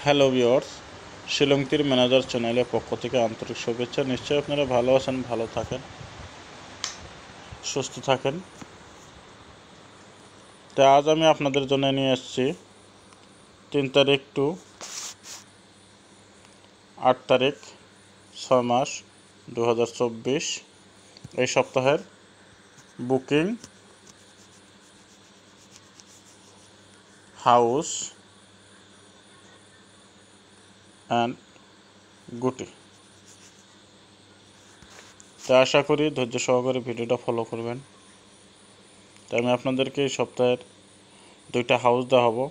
Hello viewers, শিলংতির manager চ্যানেলের পক্ষ থেকে আন্তরিক শুভেচ্ছা। নিশ্চয়ই আপনারা ভালো আছেন, ভালো থাকেন, সুস্থ থাকেন। তো আজ আমি আপনাদের জন্য নিয়ে এসেছি 3 তারিখ টু 8 তারিখ 6 মাস 2024 এই সপ্তাহের বুকিং হাউস অ্যান্ড গুটি। তো আশা করি ধৈর্য সহকারে ভিডিওটা ফলো করবেন। তো আমি আপনাদেরকে এই সপ্তাহের 2টা হাউস দেখাবো।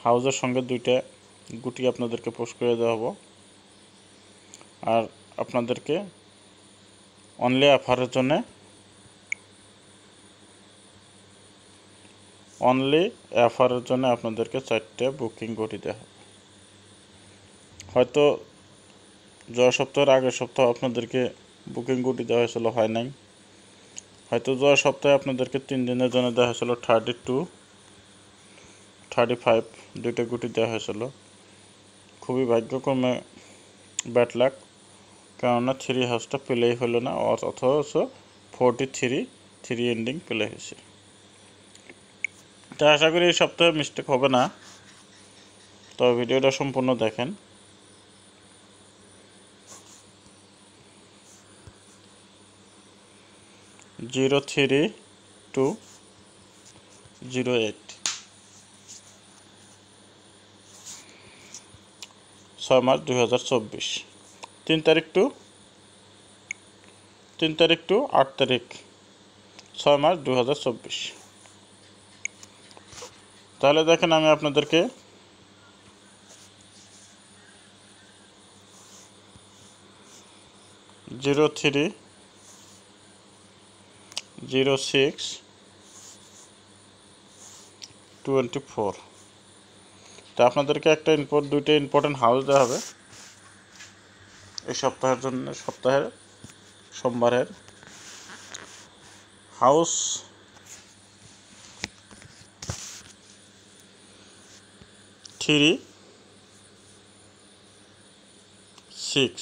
হাউসের সঙ্গে 2টা গুটি আপনাদেরকে পোস্ট করে দেওয়া হবো। আর আপনাদেরকে অনলি অফারের জন্য আপনাদেরকে 4টে বুকিং গুটি দেওয়া হবে। হয়তো যাওয়ার সপ্তাহের আগের সপ্তাহ আপনাদেরকে বুকিং গুটি দেওয়া হয়েছিল, হয় নাই। হয়তো যাওয়ার সপ্তাহে আপনাদেরকে 3 দিনের জন্য দেওয়া হয়েছিল 32, 35 2টা গুটি দেওয়া হয়েছিল। খুবই ভাগ্যক্রমে ব্যাড লাক, কেননা 3 হাউসটা প্লেই হলো না, অথচ 43 এন্ডিং প্লে হয়েছে। তা আশা করি এই সপ্তাহে মিস্টেক হবে না, তবে ভিডিওটা সম্পূর্ণ দেখেন। জিরো 3 টু 08 6 মার্চ 2024 3 তারিখ টু 8 তারিখ 6 মার্চ 2024। তাহলে দেখেন, আমি আপনাদেরকে জিরো 3, 06, 24। তো আপনাদেরকে দুইটা ইম্পর্টেন্ট হাউস দেওয়া হবে এই সপ্তাহের জন্য। সপ্তাহের সোমবারের হাউস 3, 6,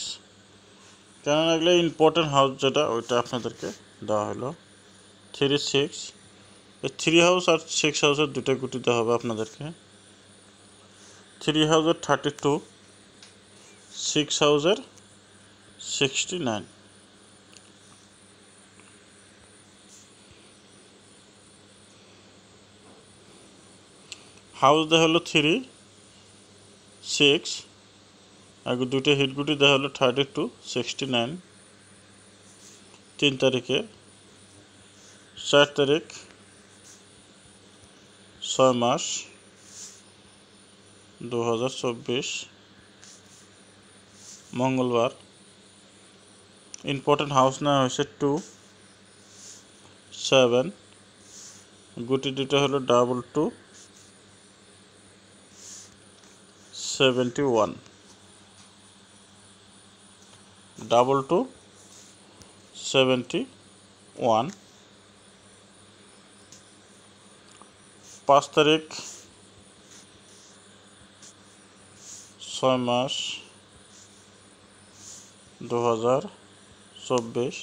কেননা এগুলো ইম্পর্টেন্ট হাউস, যেটা ওইটা আপনাদেরকে দেওয়া হলো 3, 6। এই 3 হাউস আর 6 হাউসের 2টা গুটি দেওয়া হবে আপনাদেরকে। 3 হাউসের 32, 6 হাউসের 69। হাউস দেওয়া হলো 3, 6, আগে 2টা হিট গুটি দেওয়া হলো 32, 69 3 তারিখে। 4 তারিখ 6 মাস 2024 মঙ্গলবার। ইম্পর্টেন্ট হাউস নেওয়া হয়েছে 2, 7, গুটি দুটো হলো 22, 71, 22, 71। 5 তারিখ 6 মাস 2024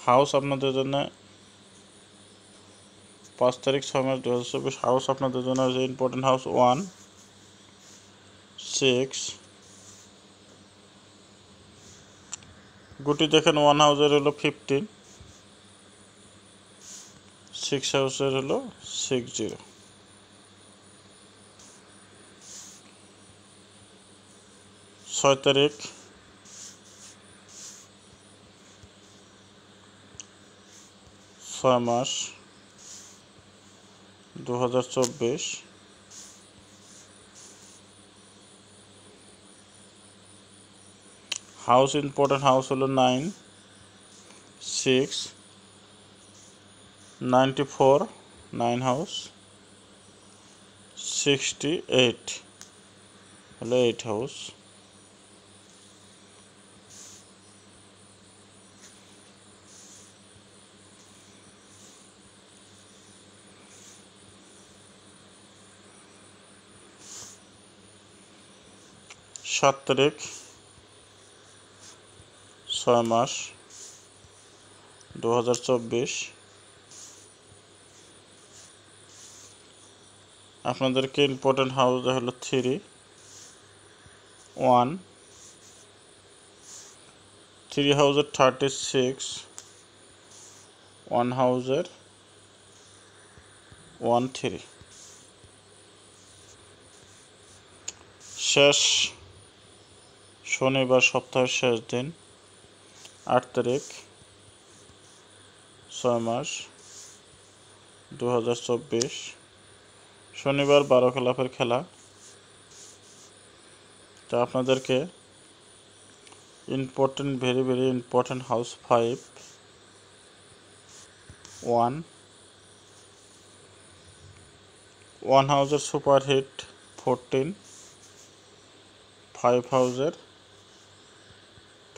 হাউস আপনাদের জন্য। 5 তারিখ 6 মাস 2024 হাউস আপনাদের জন্য হচ্ছে ইম্পর্টেন্ট হাউস 1, 6। গুটি দেখেন, 1 হাউসের হলো 15, 6 হাউসের হলো 60। 6 তারিখ 6 মাস 2024 হাউস ইম্পর্টেন্ট হাউস হলো 9, 6, 94, 9 হাউস 68 হলো 8 হাউস। 7 তারিখ 6 মাস 2024 আপনাদেরকে ইম্পর্টেন্ট হাউস হলো 3 1 3 হাউসের 36 1 হাউসের 13 শেষ শনিবার সপ্তাহের শেষ দিন 8 তারিখ 6 মাস 2024 শনিবার 12 খেলাফের খেলা। তো আপনাদেরকে important very very important house 5 1 হাউসের সুপার হিট 14 5 হাউসের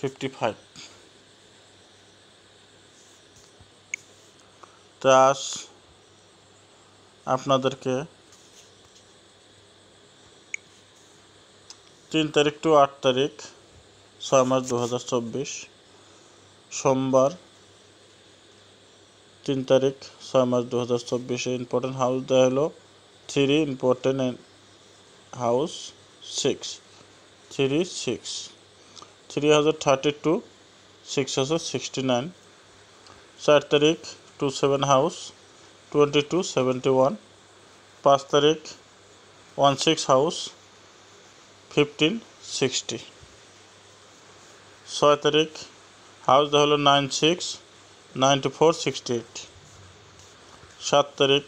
55 তাস আপনাদেরকে 3 তারিখ টু 8 তারিখ 6 মাস 2024 সোমবার 3 তারিখ 6 মাস 2024 ইম্পর্টেন্ট হাউস দেওয়া হলো 3 ইম্পর্টেন্ট হাউস 6 3 6 3032 669 4 তারিখ 27 হাউস 2271 5 তারিখ 16 হাউস 1560 6 তারিখ হাউস দেওয়া হলো 96 9468 7 তারিখ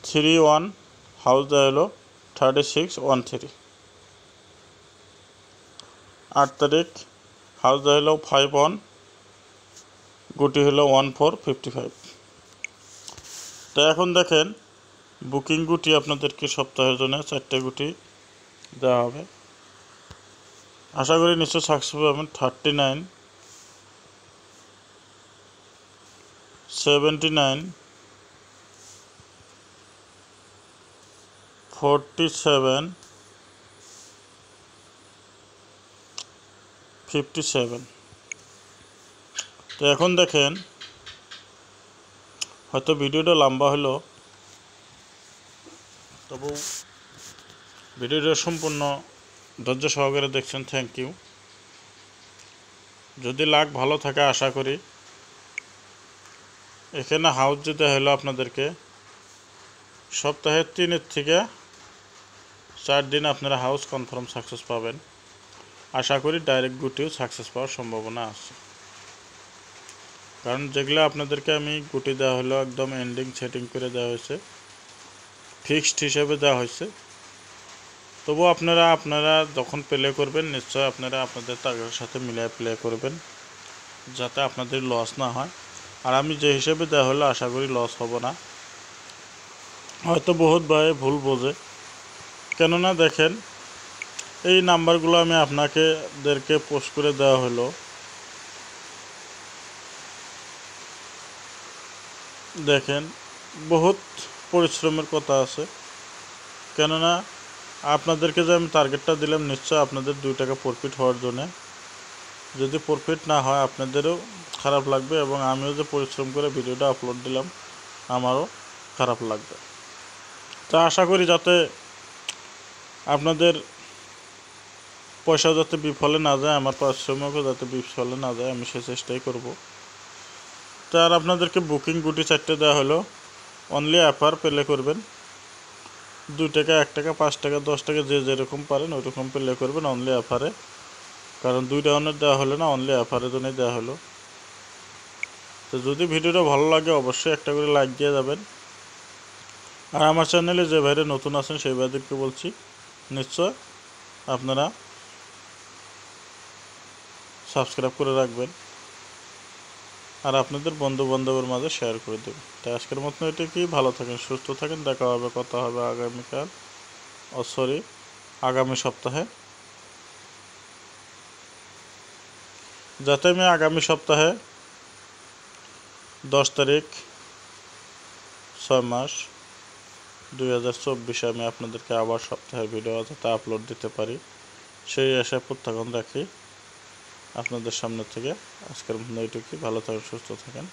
31 হাউস দেওয়া হলো 3613 8 তারিখ হাউস দেওয়া হলো 51 গুটি হলো 1455। তো এখন দেখেন বুকিং গুটি আপনাদেরকে সপ্তাহের জন্য 4টে গুটি দেওয়া হবে। আশা করি নিশ্চয় সাকসেস পাবেন। 39 79 47 57। তো এখন দেখেন হয়তো ভিডিওটা লম্বা হলো, তবু ভিডিওটা সম্পূর্ণ ধৈর্য সহকারে দেখছেন, থ্যাংক ইউ। যদি লাক ভালো থাকে আশা করি এখানে হাউস যেতে হলো আপনাদেরকে সপ্তাহে 3 থেকে 4 দিন আপনারা হাউস কনফার্ম সাকসেস পাবেন। আশা করি ডাইরেক্ট গুটিও সাকসেস পাওয়ার সম্ভাবনা আছে, কারণ যেগুলো আপনাদেরকে আমি গুটি দেওয়া হলো একদম এন্ডিং সেটিং করে দেওয়া হয়েছে, ফিক্সড হিসেবে দেওয়া হয়েছে। তবু আপনারা যখন প্লে করবেন নিশ্চয় আপনারা আপনাদের টার্গেটের সাথে মিলিয়ে প্লে করবেন, যাতে আপনাদের লস না হয়। আর আমি যে হিসেবে দেওয়া হলো আশা করি লস হব না। হয়তো বহুত ভাই ভুল বোঝে, কেননা দেখেন এই নাম্বারগুলো আমি আপনাদেরকে পোস্ট করে দেওয়া হলো, দেখেন বহুত পরিশ্রমের কথা আছে। কেননা আপনাদেরকে যে আমি টার্গেটটা দিলাম নিশ্চয় আপনাদের 2 টাকা প্রফিট হওয়ার জন্য। যদি প্রফিট না হয় আপনাদেরও খারাপ লাগবে, এবং আমিও যে পরিশ্রম করে ভিডিওটা আপলোড দিলাম আমারও খারাপ লাগবে। তা আশা করি যাতে আপনাদের পয়সা যাতে বিফলে না যায়, আমার পরিশ্রমও যাতে বিফলে না যায়, আমি সে চেষ্টাই করব। তার আপনাদেরকে বুকিং গুটি 4টে দেওয়া হলো। অনলি অ্যাপার প্লে করবেন, 2 টাকা 1 টাকা 5 টাকা 10 টাকা যে যেরকম পারেন ওইরকম প্লে করবেন অনলি অ্যাপারে, কারণ 2 রাউন্ডের দেওয়া হলো না, অনলি অ্যাপারের জন্যই দেওয়া হলো। তো যদি ভিডিওটা ভালো লাগে অবশ্যই একটা করে লাইক দিয়ে যাবেন। আর আমার চ্যানেলে যে ভাইরা নতুন আছেন সেই ভাইদেরকে বলছি নিশ্চয় আপনারা সাবস্ক্রাইব করে রাখবেন আর আপনাদের বন্ধু বান্ধবের মাঝে শেয়ার করে দেবেন। তাই আজকের মতন এটা কি, ভালো থাকেন, সুস্থ থাকেন, দেখা হবে, কথা হবে আগামীকাল, আগামী সপ্তাহে। যাতে আমি আগামী সপ্তাহে 10 তারিখ 6 মাস 2024 আমি আপনাদেরকে আবার সপ্তাহের ভিডিও যাতে আপলোড দিতে পারি সেই আশা প্রত্যাখ্যান রাখি আপনাদের সামনে থেকে। আজকের মতো এইটুকুই। ভালো থাকেন, সুস্থ থাকেন।